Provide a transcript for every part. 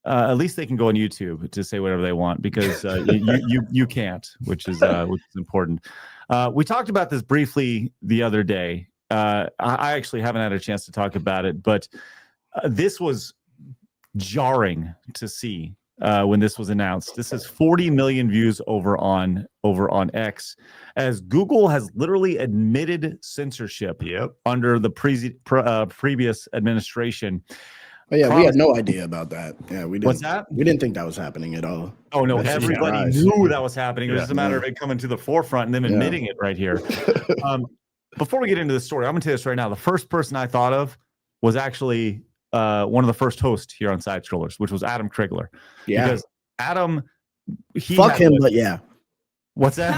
at least they can go on YouTube to say whatever they want, because you can't, which is important. We talked about this briefly the other day. I actually haven't had a chance to talk about it, but this was jarring to see when this was announced. This is 40 million views over on X, as Google has literally admitted censorship under the previous administration. Oh yeah, we had no idea about that. Yeah, we didn't. What's that? We didn't think that was happening at all. Oh no, everybody knew that was happening. It was just a matter of it coming to the forefront and them admitting it right here. Before we get into the story, I'm gonna tell you this right now. The first person I thought of was actually one of the first hosts here on Side Scrollers, which was Adam Krigler. Yeah, because Adam, fuck him, but yeah. What's that?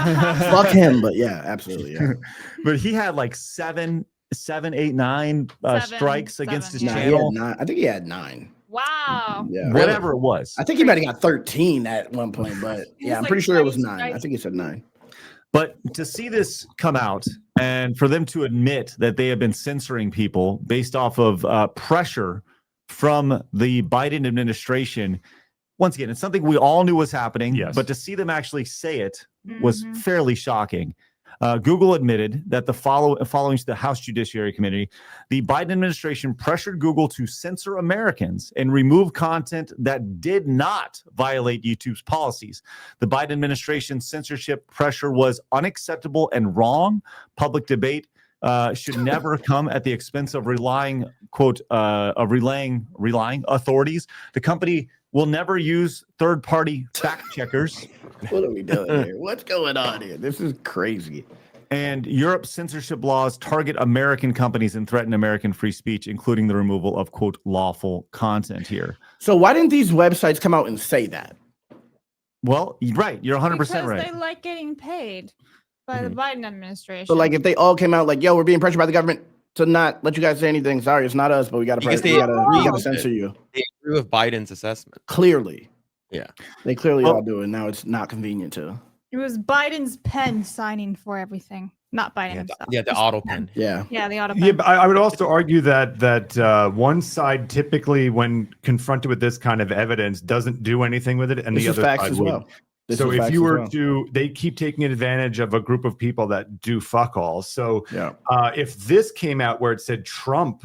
Fuck him, but yeah, absolutely, yeah. But he had like 7, 8, 9 strikes against his channel. I think he had 9. Wow. Yeah, whatever it was. I think he might have got 13 at one point, but yeah, I'm pretty sure it was 9. I think he said 9. But to see this come out and for them to admit that they have been censoring people based off of pressure from the Biden administration, once again, it's something we all knew was happening, but to see them actually say it was fairly shocking. Google admitted that following the House Judiciary Committee, the Biden administration pressured Google to censor Americans and remove content that did not violate YouTube's policies. The Biden administration's censorship pressure was unacceptable and wrong. Public debate should never come at the expense of relying authorities. The company will never use third-party fact checkers. What are we doing here? What's going on here? This is crazy. And Europe's censorship laws target American companies and threaten American free speech, including the removal of, quote, lawful content here. So why didn't these websites come out and say that? Well, right. You're 100% right. Because they like getting paid by the Biden administration. So like if they all came out like, yo, we're being pressured by the government to not let you guys say anything. Sorry, it's not us, but we got to censor you. They agree with Biden's assessment. Clearly. Yeah. They clearly all do it. Now it's not convenient to. It was Biden's pen signing for everything, not Biden himself. Yeah, the auto pen. Yeah. Yeah, the auto pen. Yeah, but I would also argue that one side typically, when confronted with this kind of evidence, doesn't do anything with it, and the other side as well. So if you were to, they keep taking advantage of a group of people that do fuck all. So if this came out where it said Trump,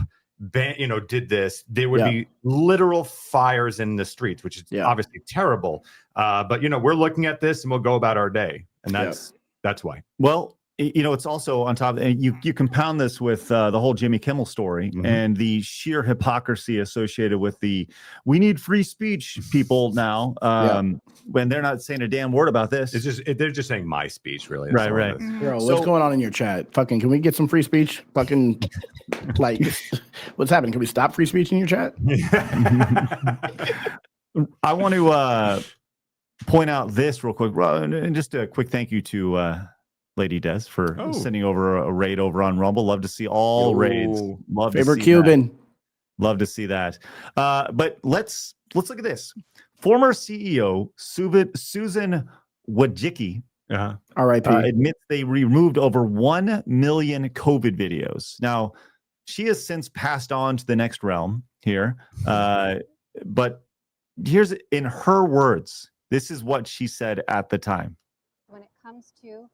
did this, there would be literal fires in the streets, which is obviously terrible. But we're looking at this and we'll go about our day, and that's why. Well, it's also on top of, and you compound this with the whole Jimmy Kimmel story and the sheer hypocrisy associated with the we need free speech people now when they're not saying a damn word about this. It's just they're just saying my speech, really. That's right. Bro, what's going on in your chat? Fucking, can we get some free speech? Fucking, like, what's happening? Can we stop free speech in your chat? I want to point out this real quick, and just a quick thank you to Lady Des for sending over a raid over on Rumble. Love to see all raids. Love favorite to see Cuban. That. Love to see that. But let's look at this. Former CEO Susan Wojcicki R.I.P. Admits they removed over 1 million COVID videos. Now, she has since passed on to the next realm here. But here's, in her words, this is what she said at the time. When it comes to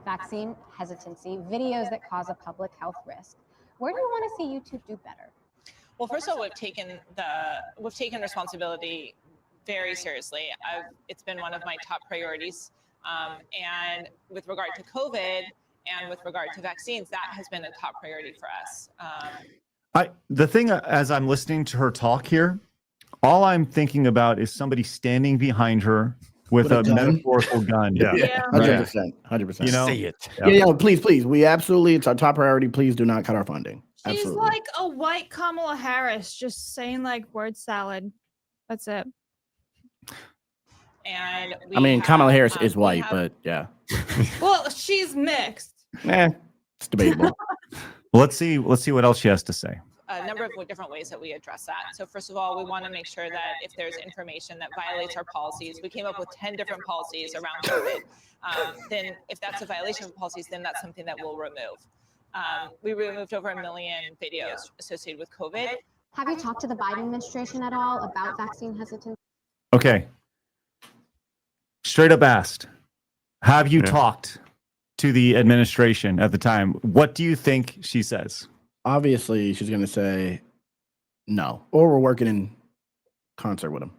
vaccine hesitancy, videos that cause a public health risk, where do you want to see YouTube do better? Well, first of all, we've taken responsibility very seriously. It's been one of my top priorities. And with regard to COVID and with regard to vaccines, that has been a top priority for us. The thing, as I'm listening to her talk here, all I'm thinking about is somebody standing behind her with a metaphorical gun. 100%. Say it. Please. We absolutely, it's our top priority. Please do not cut our funding. She's Absolutely. like a white Kamala Harris, just saying like word salad. That's it. And Kamala Harris is white, but yeah. Well, she's mixed. It's debatable. Let's see what else she has to say. A number of different ways that we address that. So first of all, we want to make sure that if there's information that violates our policies, we came up with 10 different policies around COVID. Then if that's a violation of policies, then that's something that we'll remove. We removed over 1 million videos associated with COVID. Have you talked to the Biden administration at all about vaccine hesitancy? Okay. Straight up asked, have you talked to the administration at the time? What do you think she says? Obviously, she's going to say no, or we're working in concert with them.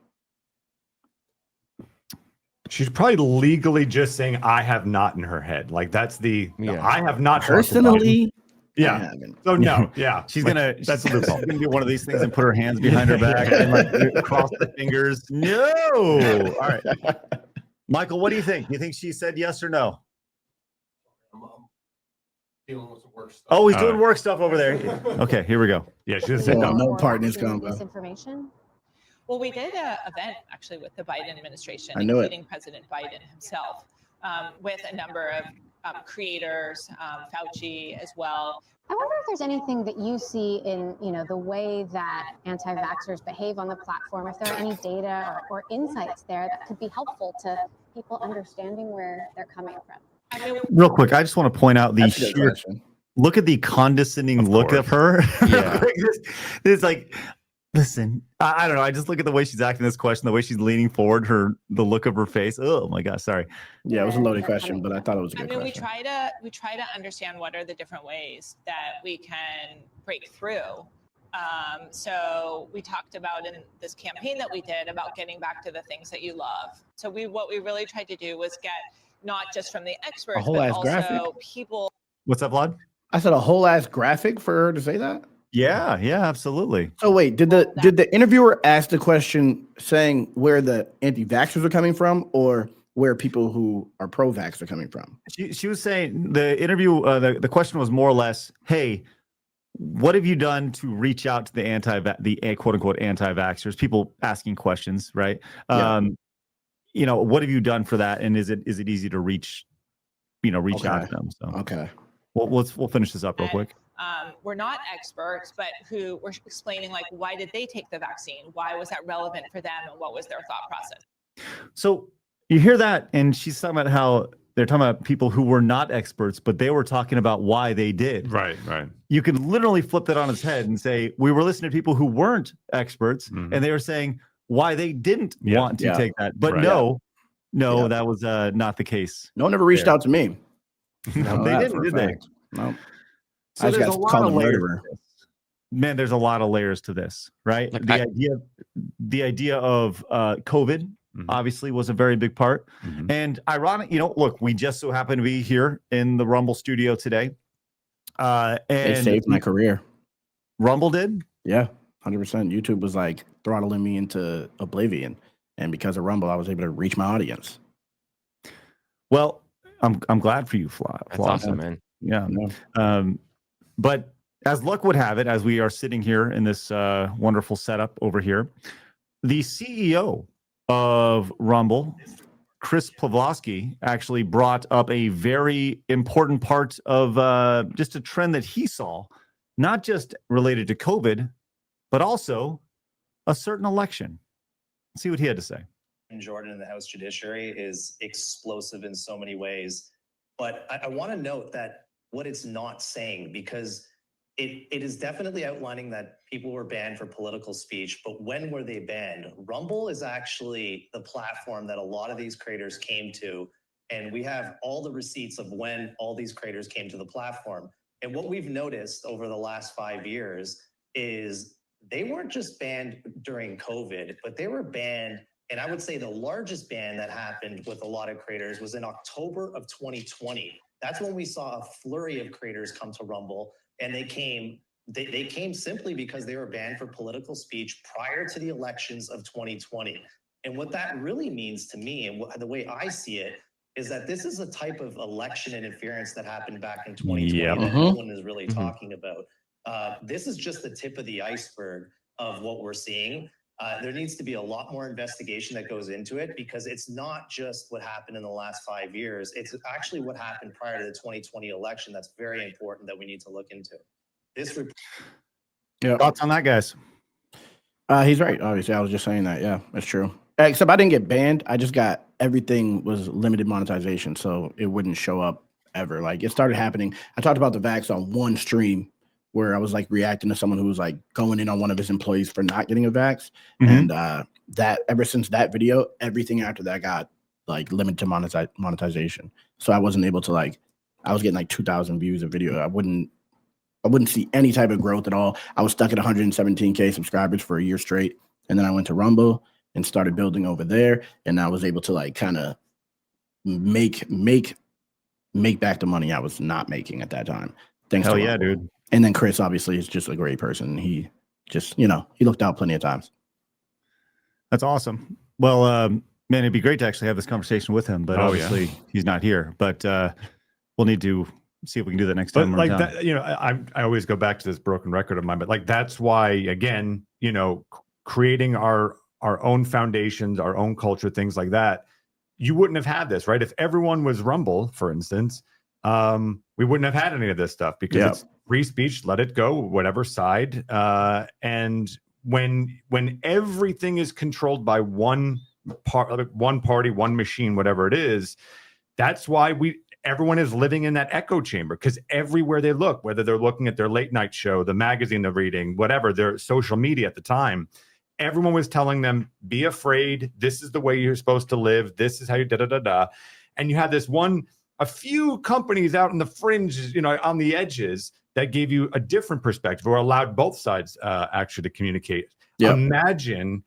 She's probably legally just saying I have not in her head. Like that's I have not personally. Yeah. So no. Yeah. She's gonna do one of these things and put her hands behind her back and like cross the fingers. No. All right. Michael, what do you think? You think she said yes or no? Dealing with the work stuff. Oh, he's doing work stuff over there. Okay, here we go. Yeah, she said no. No part in this combo. Misinformation. Well, we did an event actually with the Biden administration, I knew it. including President Biden himself, with a number of creators, Fauci as well. I wonder if there's anything that you see in, the way that anti-vaxxers behave on the platform, if there are any data or insights there that could be helpful to people understanding where they're coming from. Real quick, I just want to point out the That's a good sheer question. look at the condescending look of her. Yeah. It's like, listen, I don't know. I just look at the way she's acting this question, the way she's leaning forward, the look of her face. Oh my gosh, sorry. Yeah, it was a loaded question, but I thought it was a good question. We try to understand what are the different ways that we can break through. So we talked about in this campaign that we did about getting back to the things that you love. So what we really tried to do was get not just from the experts, whole but ass also graphic? people. What's up, Vlad? I said a whole ass graphic for her to say that. Yeah, absolutely. So wait, did the interviewer ask the question saying where the anti-vaxxers are coming from, or where people who are pro-vax are coming from? She was saying the interview. The question was more or less, hey, what have you done to reach out to the quote unquote anti-vaxxers? People asking questions, right? Yeah. What have you done for that? And is it easy to reach out to them? So Okay. Well, we'll finish this up real quick. We're not experts, but who were explaining like, why did they take the vaccine? Why was that relevant for them? And what was their thought process? So you hear that, and she's talking about how they're talking about people who were not experts, but they were talking about why they did. Right. You can literally flip that on its head and say, we were listening to people who weren't experts, and they were saying why they didn't want to take that. But no, that was not the case. No one ever reached out to me. No, they didn't, did they? No. So I just there's got a lot called of a layers. murderer. Man, there's a lot of layers to this, right? Like The idea of COVID obviously was a very big part. And ironic, look, we just so happen to be here in the Rumble studio today. And They saved my career. Rumble did? Yeah, 100%. YouTube was like throttling me into oblivion, and because of Rumble, I was able to reach my audience. Well, I'm glad for you, Flaw. That's awesome, man. Yeah. But as luck would have it, as we are sitting here in this wonderful setup over here, the CEO of Rumble, Chris Pavlovsky, actually brought up a very important part of just a trend that he saw, not just related to COVID, but also a certain election. Let's see what he had to say. Jordan in the House Judiciary is explosive in so many ways. But I want to note that what it's not saying, because it is definitely outlining that people were banned for political speech, but when were they banned? Rumble is actually the platform that a lot of these creators came to, and we have all the receipts of when all these creators came to the platform. And what we've noticed over the last 5 years is they weren't just banned during COVID, but they were banned. And I would say the largest ban that happened with a lot of creators was in October of 2020. That's when we saw a flurry of creators come to Rumble, and they came simply because they were banned for political speech prior to the elections of 2020. And what that really means to me, and the way I see it, is that this is a type of election interference that happened back in 2020 that no one is really talking about. This is just the tip of the iceberg of what we're seeing. There needs to be a lot more investigation that goes into it, because it's not just what happened in the last 5 years. It's actually what happened prior to the 2020 election that's very important that we need to look into. Thoughts on that, guys? He's right. Obviously, I was just saying that. Yeah, that's true. Except I didn't get banned. I just got everything was limited monetization, so it wouldn't show up ever. Like, it started happening. I talked about the vax on one stream where I was like reacting to someone who was like going in on one of his employees for not getting a vax. Mhm. And that ever since that video, everything after that got like limited to monetization. So I wasn't able to like, I was getting like 2,000 views a video. I wouldn't see any type of growth at all. I was stuck at 117K subscribers for a year straight. And then I went to Rumble and started building over there. And I was able to like kind of make back the money I was not making at that time. Thanks Hell to yeah, Rumble. dude. And then Chris obviously is just a great person. He just, he looked out plenty of times. That's awesome. Well, man, it'd be great to actually have this conversation with him, but obviously he's not here. But we'll need to see if we can do that next time. But like that, I always go back to this broken record of mine, but like that's why, again, creating our own foundations, our own culture, things like that, you wouldn't have had this, right? If everyone was Rumble, for instance, we wouldn't have had any of this stuff because it's free speech, let it go, whatever side. And when everything is controlled by one party, one machine, whatever it is, that's why everyone is living in that echo chamber, because everywhere they look, whether they're looking at their late night show, the magazine they're reading, whatever, their social media at the time, everyone was telling them, be afraid. This is the way you're supposed to live. This is how you da-da-da-da. And you had a few companies out in the fringes, on the edges that gave you a different perspective or allowed both sides actually to communicate. Yep. Imagine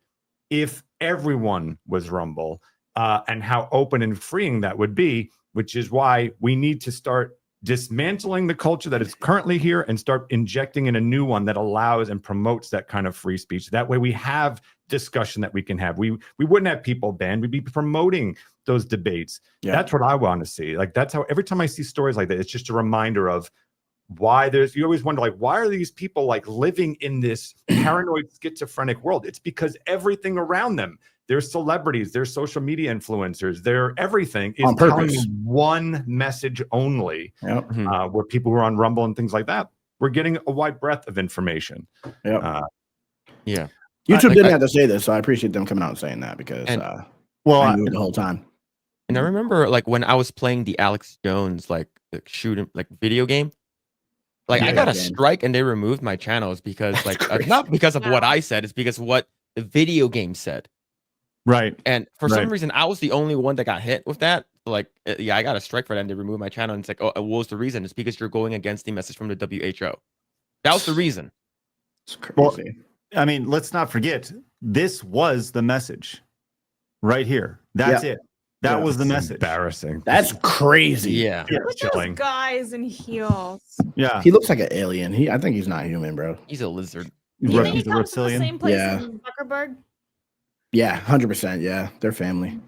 if everyone was Rumble and how open and freeing that would be, which is why we need to start dismantling the culture that is currently here and start injecting in a new one that allows and promotes that kind of free speech. That way we have discussion that we can have. We wouldn't have people banned. We'd be promoting those debates. Yeah. That's what I want to see. Like, that's how every time I see stories like that, it's just a reminder of why you always wonder, like, why are these people like living in this paranoid schizophrenic world? It's because everything around them, their celebrities, their social media influencers, their everything is telling them one message only. Yep. Where people who are on Rumble and things like that, we're getting a wide breadth of information. Yep. Yeah. YouTube didn't have to say this, so I appreciate them coming out and saying that because I knew the whole time. And I remember like when I was playing the Alex Jones shooting video game. Like I got a strike and they removed my channels because not because of what I said, it's because of what the video game said. Right. And for some reason, I was the only one that got hit with that. Like, I got a strike for that and they removed my channel. And it's like, oh, what was the reason? It's because you're going against the message from the WHO. That was the reason. It's crazy. Well, I mean, let's not forget, this was the message right here. That's it. That was the message. Embarrassing. That's crazy. Yeah. Look at those guys in heels. Yeah. He looks like an alien. I think he's not human, bro. He's a lizard. He's a reptilian. Same place as Zuckerberg. Yeah, 100%. Yeah, they're family.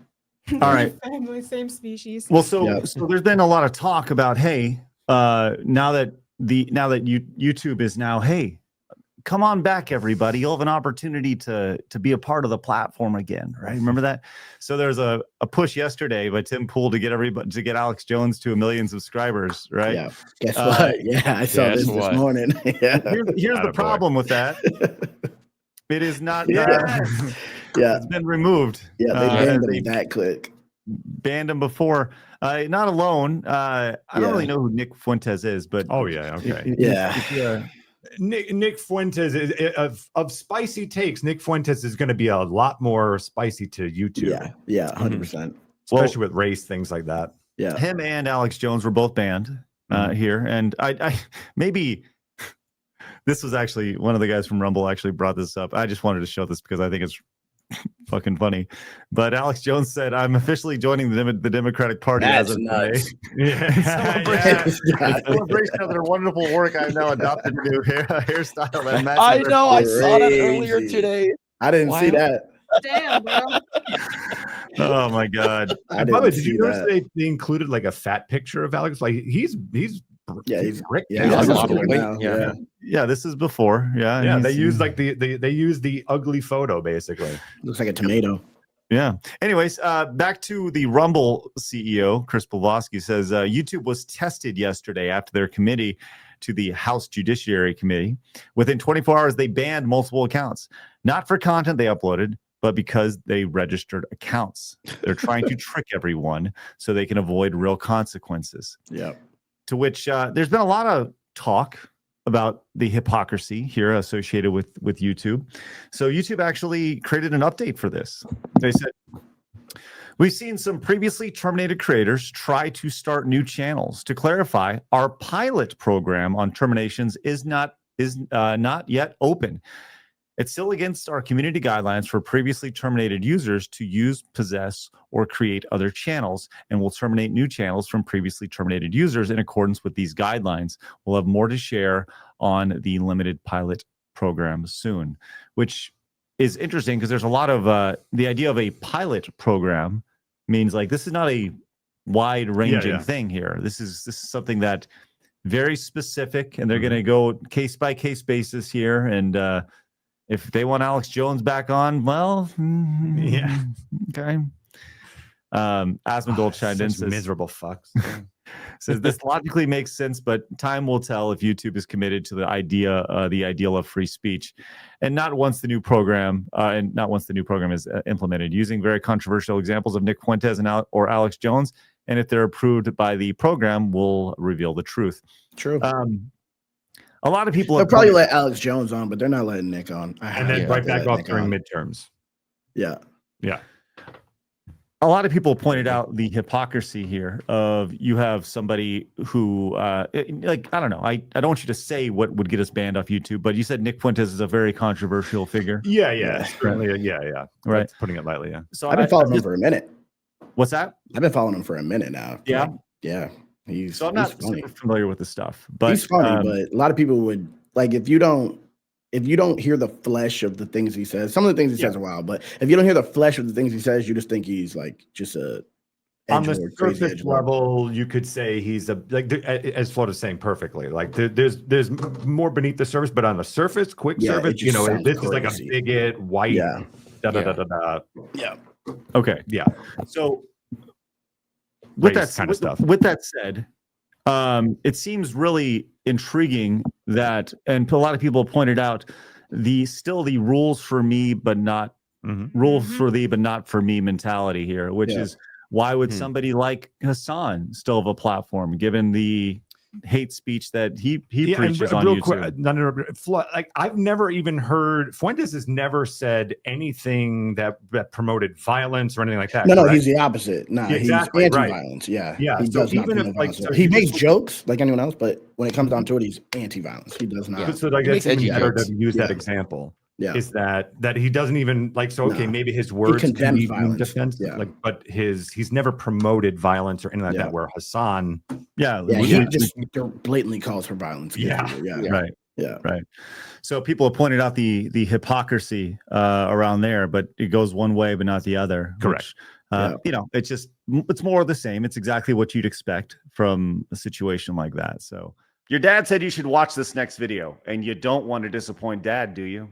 All right. Family, same species. Well, so there's been a lot of talk about, hey, now that YouTube is now, hey, come on back, everybody. You'll have an opportunity to be a part of the platform again, right? Remember that? So there's a push yesterday by Tim Pool to get Alex Jones to 1 million subscribers, right? Yeah. Guess what? I saw this morning. Here's the problem with that. It is not. It's been removed. Yeah, they banned him that quick. Banned him before. Not alone. I don't really know who Nick Fuentes is, but Nick Fuentes is, of spicy takes. Nick Fuentes is going to be a lot more spicy to YouTube. Yeah, 100%. Especially with race, things like that. Yeah, him and Alex Jones were both banned here, and I maybe this was actually one of the guys from Rumble actually brought this up. I just wanted to show this because I think it's fucking funny. But Alex Jones said, "I'm officially joining the Democratic Party as of today." Celebration of their wonderful work. I've now adopted a new hairstyle. And I know. I saw that earlier today. I didn't see that. Damn, bro. Oh my god! Did you notice they included like a fat picture of Alex? Like he's ripped. Yeah, this is before. Yeah. They used like they used the ugly photo basically. Looks like a tomato. Yeah. Anyways, back to the Rumble CEO, Chris Pavlovsky says YouTube was tested yesterday after their committee to the House Judiciary Committee. Within 24 hours, they banned multiple accounts, not for content they uploaded, but because they registered accounts. They're trying to trick everyone so they can avoid real consequences. Yeah. To which there's been a lot of talk about the hypocrisy here associated with YouTube. So YouTube actually created an update for this. They said, we've seen some previously terminated creators try to start new channels. To clarify, our pilot program on terminations is not yet open. It's still against our community guidelines for previously terminated users to use, possess, or create other channels, and will terminate new channels from previously terminated users in accordance with these guidelines. We'll have more to share on the limited pilot program soon, which is interesting because there's a lot of the idea of a pilot program means like this is not a wide-ranging thing here. This is something that very specific, and they're going to go case-by-case basis here, and if they want Alex Jones back on, well, okay. Asmongold chimed in, says, miserable fucks. says this logically makes sense, but time will tell if YouTube is committed to the ideal of free speech, and not once the new program is implemented. Using very controversial examples of Nick Fuentes or Alex Jones, and if they're approved by the program, will reveal the truth. True. A lot of people they'll probably let Alex Jones on, but they're not letting Nick on. And then right back off during midterms. Yeah. A lot of people pointed out the hypocrisy here of you have somebody who, like, I don't know. I don't want you to say what would get us banned off YouTube, but you said Nick Fuentes is a very controversial figure. Yeah. Certainly, yeah. Right. That's putting it lightly, yeah. So I've been following him for a minute. What's that? I've been following him for a minute now. Yeah. Yeah. So I'm not super familiar with the stuff, but he's funny. But a lot of people would like if you don't hear the flesh of the things he says. Some of the things he says are wild, but if you don't hear the flesh of the things he says, you just think he's like just a on the surface level. You could say he's as Floyd is saying perfectly. Like there's more beneath the surface, but on the surface, quick surface, this is like a bigot, white. Yeah. Yeah. Okay. Yeah. So. With that kind of stuff. With that said, it seems really intriguing that, and a lot of people pointed out the rules for me, but not rules for thee, but not for me mentality here, which is why would somebody like Hassan still have a platform given the hate speech that he preaches on YouTube? Like I've never even heard Fuentes has never said anything that promoted violence or anything like that. No, he's the opposite. Nah, exactly, he's anti-violence. Yeah. He does not promote violence. He makes jokes like anyone else, but when it comes down to it, he's anti-violence. He does not. So like that's even better to use that example. Yeah. Is that he doesn't even like maybe his words can be defense, but he's never promoted violence or anything like that. Where Hassan, he just blatantly calls for violence. Right. So people have pointed out the hypocrisy around there, but it goes one way but not the other. Correct. It's more of the same. It's exactly what you'd expect from a situation like that. So your dad said you should watch this next video, and you don't want to disappoint Dad, do you?